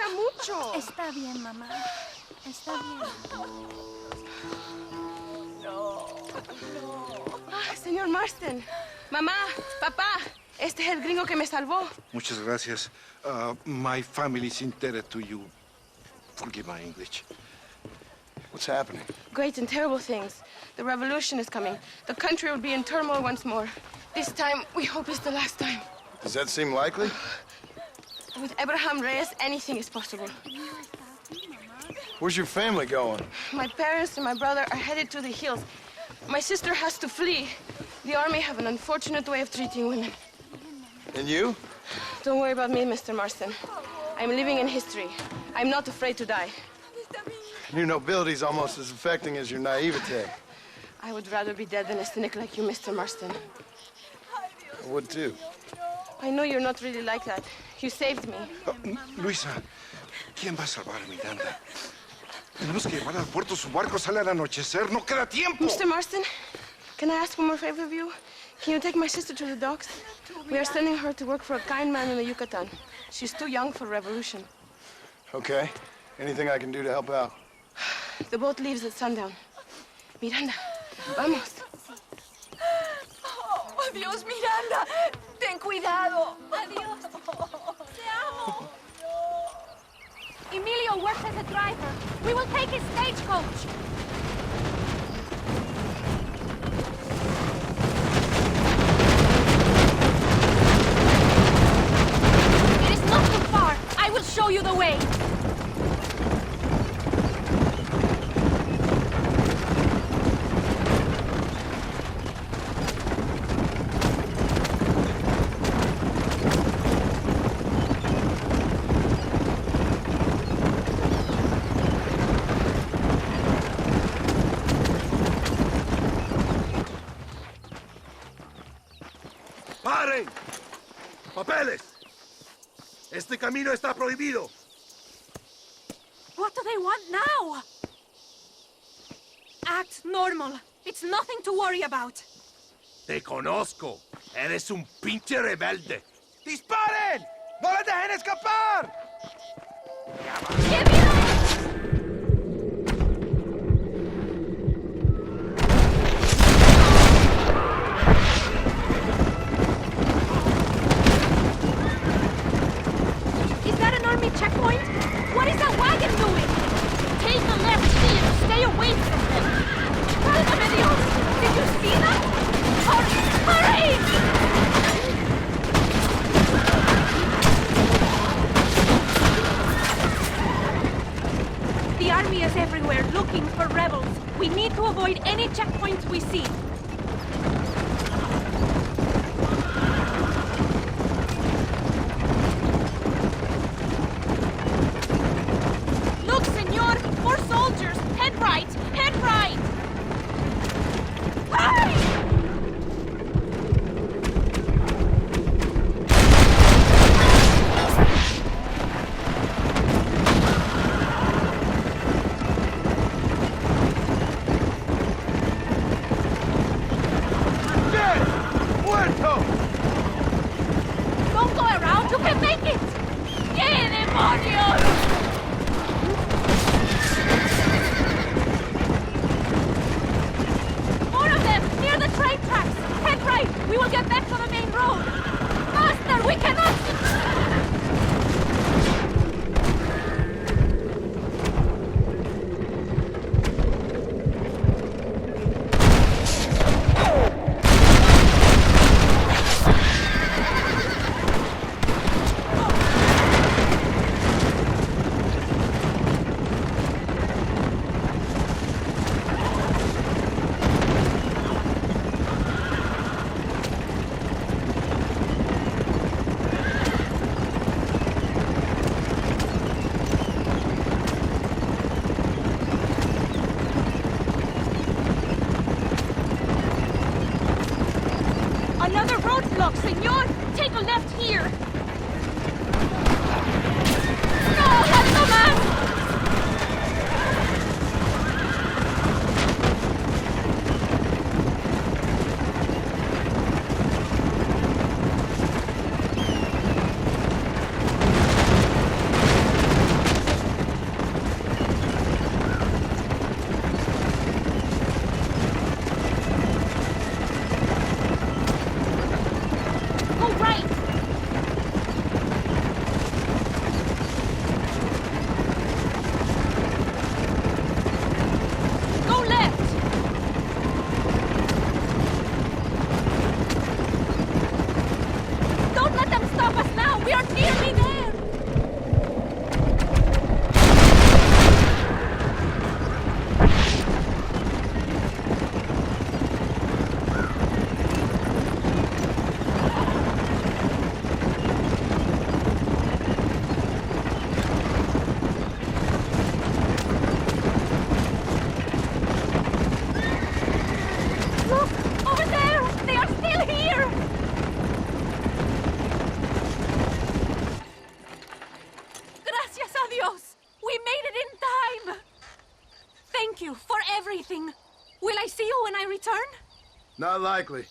pesa mucho. Está bien, mamá. Está bien. No. Señor Marston. Mamá, papá. Este es el gringo que me salvó. Muchas gracias. My family is indebted to you. Forgive my English. What's happening? Great and terrible things. The revolution is coming. The country will be in turmoil once more. This time, we hope it's the last time. Does that seem likely? With Abraham Reyes, anything is possible. Where's your family going? My parents and my brother are headed to the hills. My sister has to flee. The army have an unfortunate way of treating women. And you? Don't worry about me, Mr. Marston. I'm living in history. I'm not afraid to die. Your nobility's almost as affecting as your naivete. I would rather be dead than a cynic like you, Mr. Marston. I would too. I know you're not really like that. You saved me. Luisa, ¿quién va a salvar a Miranda? Tenemos que llevar al puerto. Su barco sale al anochecer. No queda tiempo. Mr. Marston, can I ask one more favor of you? Can you take my sister to the docks? We are sending her to work for a kind man in the Yucatán. She's too young for revolution. Okay. Anything I can do to help out? The boat leaves at sundown. Miranda, vamos. Oh, adiós, Miranda. Ten cuidado. Adiós. Te amo. Emilio works as a driver. We will take his stagecoach. It is not too far. I will show you the way. ¡Paren! ¡Papeles! Este camino está prohibido. What do they want now? Act normal. It's nothing to worry about. Te conozco. Eres un pinche rebelde. ¡Disparen! ¡No la dejen escapar! Give me that! Is that an army checkpoint? What is that wagon doing? Take a left here. Stay away from them. Válgame Dios! Did you see that? Hurry! The army is everywhere looking for rebels. We need to avoid any checkpoints we see. Look, senor! More soldiers! Head right! Head right! Hurry! Don't go around! You can make it! ¡Qué demonios! More of them! Near the train tracks! Head right! We will get back to the main road! Master, we cannot... Another roadblock, senor! Take a left here! ¡No! ¡Alto más! thank you for everything. Will I see you when I return? Not likely.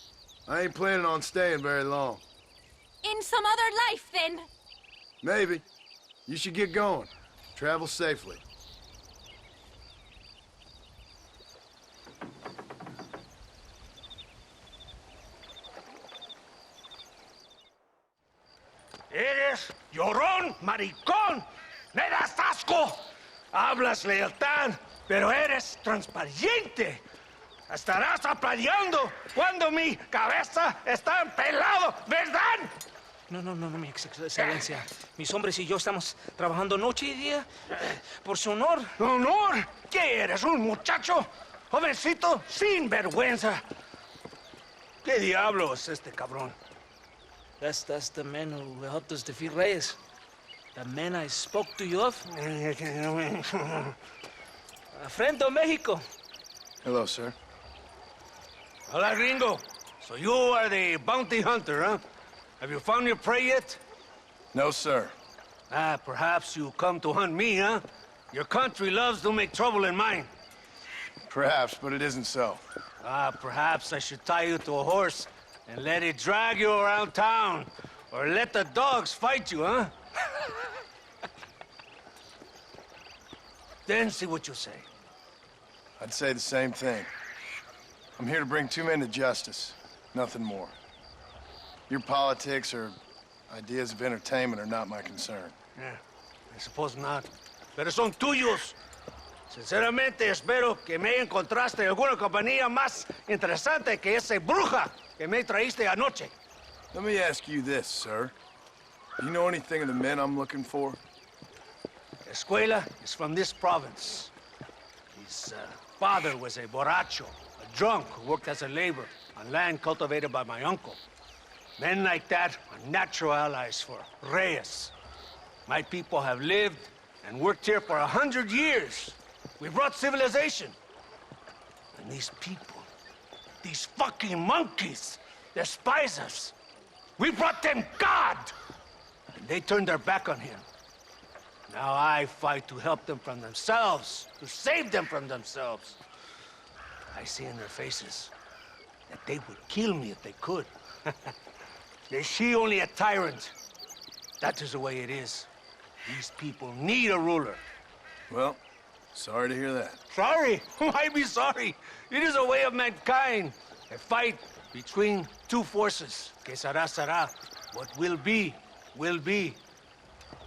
I ain't planning on staying very long. In some other life, then? Maybe. You should get going. Travel safely. Eres llorón, maricón. Me das asco. Hablas lealtad, pero eres transparente. Estarás aplaudiendo cuando mi cabeza está empelado, ¿verdad? No, mi excelencia. Mis hombres y yo estamos trabajando noche y día por su honor. ¿Honor? ¿Qué eres, un muchacho? Jovencito sin vergüenza. ¿Qué diablo es este cabrón? That's the man who helped us defeat Reyes. The man I spoke to you of. A friend of Mexico. Hello, sir. Hola, gringo. So you are the bounty hunter, huh? Have you found your prey yet? No, sir. Perhaps you come to hunt me, huh? Your country loves to make trouble in mine. Perhaps, but it isn't so. Perhaps I should tie you to a horse and let it drag you around town. Or let the dogs fight you, huh? Then see what you say. I'd say the same thing. I'm here to bring two men to justice. Nothing more. Your politics or ideas of entertainment are not my concern. Yeah, I suppose not. Pero son tuyos. Sinceramente, espero que me encontraste alguna compañía más interesante que esa bruja que me traíste anoche. Let me ask you this, sir. Do you know anything of the men I'm looking for? Escuella is from this province. His father was a borracho, a drunk who worked as a laborer on land cultivated by my uncle. Men like that are natural allies for Reyes. My people have lived and worked here for 100 years. We brought civilization. And these people, these fucking monkeys, despise us. We brought them God! And they turned their back on him. Now I fight to help them from themselves, to save them from themselves. I see in their faces that they would kill me if they could. Is she only a tyrant? That is the way it is. These people need a ruler. Well, sorry to hear that. Sorry? Why be sorry? It is a way of mankind. A fight between two forces. Que será, será. What will be, will be.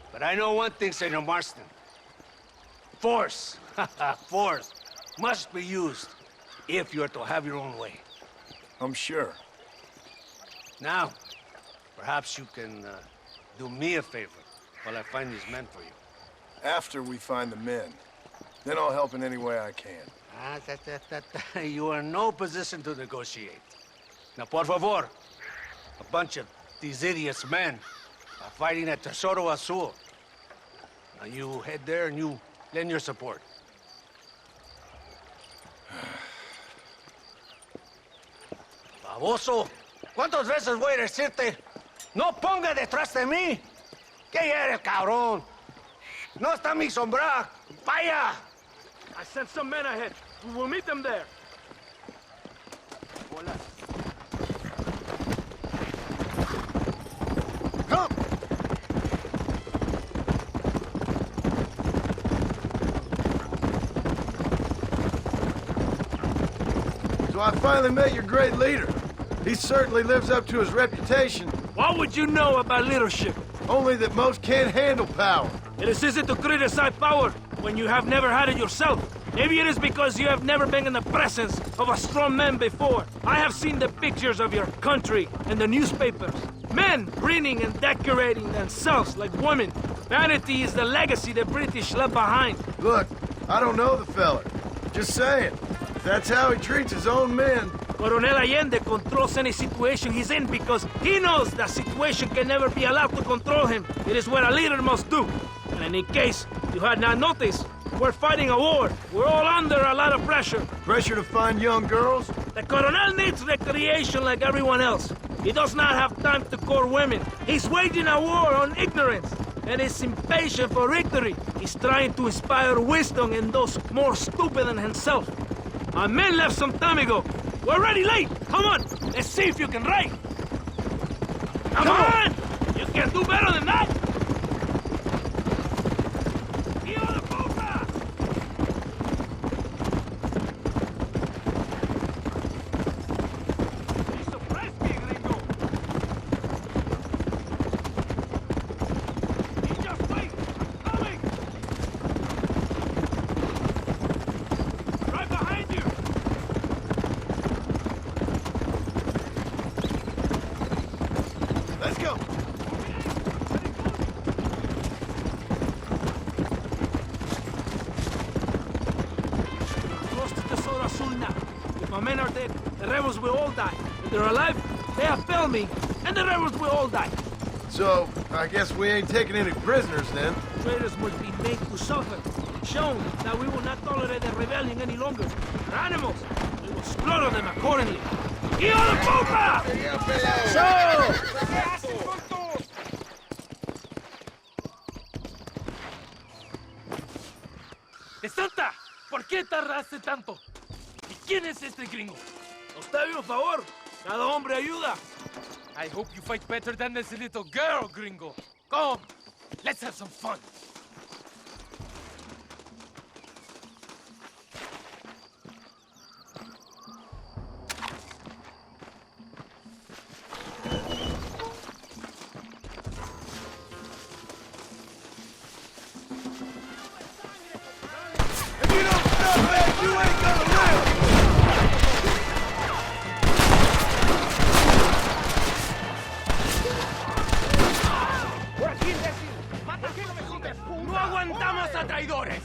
But I know one thing, Senor Marston. Force, force, must be used if you're to have your own way. I'm sure. Now, perhaps you can do me a favor while I find these men for you. After we find the men, then I'll help in any way I can. You are in no position to negotiate. Now, por favor, a bunch of these idiots men are fighting at Tesoro Azul. Now you head there and you lend your support. Baboso, ¿cuántas veces voy a decirte? No ponga detrás de mí. ¿Qué eres, cabrón? No está mi sombra. Vaya. I sent some men ahead. We will meet them there. Hola. Come! So I finally met your great leader. He certainly lives up to his reputation. What would you know about leadership? Only that most can't handle power. It is easy to criticize power when you have never had it yourself. Maybe it is because you have never been in the presence of a strong man before. I have seen the pictures of your country in the newspapers. Men preening and decorating themselves like women. Vanity is the legacy the British left behind. Look, I don't know the fella. Just saying. If that's how he treats his own men. Coronel Allende controls any situation he's in because he knows that situation can never be allowed to control him. It is what a leader must do. And in case you had not noticed, we're fighting a war. We're all under a lot of pressure. Pressure to find young girls? The Coronel needs recreation like everyone else. He does not have time to court women. He's waging a war on ignorance. and is impatient for victory. He's trying to inspire wisdom in those more stupid than himself. Our men left some time ago. We're already late. Come on, let's see if you can ride. Come on! You can do better than that. Let's go! Close to Tesoro Azul now. If our men are dead, the rebels will all die. If they're alive, they have failed me, and the rebels will all die. So, I guess we ain't taking any prisoners then. Traitors must be made to suffer, shown that we will not tolerate the rebellion any longer. They're animals. We will slaughter them accordingly. ¡Hijo de puta! ¡De Santa! ¿Por qué tardaste tanto? ¿Y quién es este gringo? Octavio, favor. Cada hombre ayuda. I hope you fight better than this little girl, gringo. Come, let's have some fun. If you don't stop that, you ain't gonna live! ¡No aguantamos a traidores!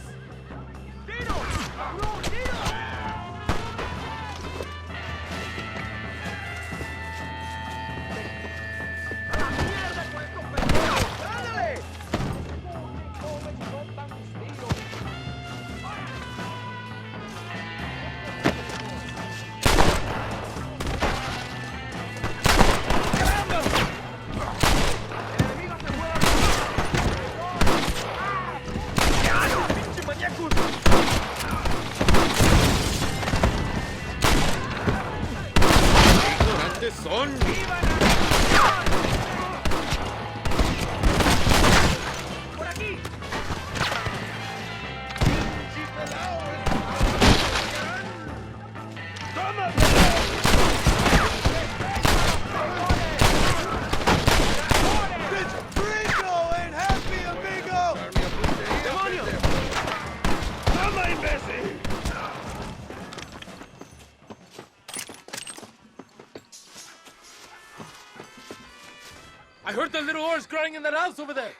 I heard the little oars crying in that house over there.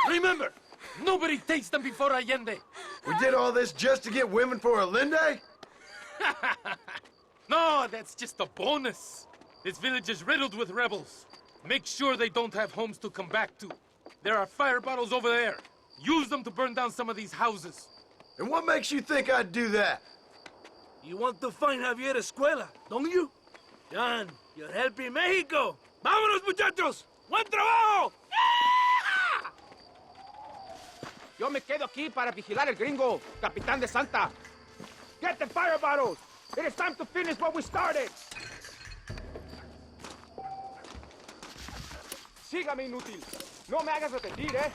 Remember, nobody takes them before Allende. We did all this just to get women for Allende? No, that's just a bonus. This village is riddled with rebels. Make sure they don't have homes to come back to. There are fire bottles over there. Use them to burn down some of these houses. And what makes you think I'd do that? You want to find Javier Escuella, don't you? John, you're helping Mexico. ¡Vámonos, muchachos! ¡Buen trabajo! Yo me quedo aquí para vigilar el gringo, Capitán de Santa. Get the fire bottles! It is time to finish what we started! Sígame, inútil. No me hagas repetir, ¿eh?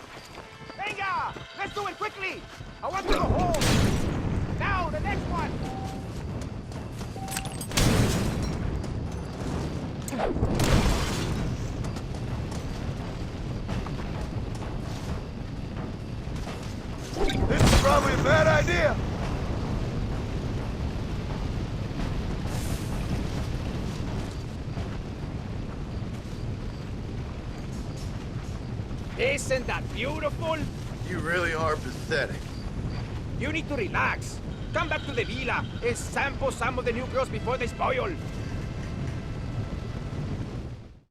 Venga! Let's do it quickly! I want to go home! Now, the next one! This is probably a bad idea. Isn't that beautiful? You really are pathetic. You need to relax. Come back to the villa and sample some of the new girls before they spoil.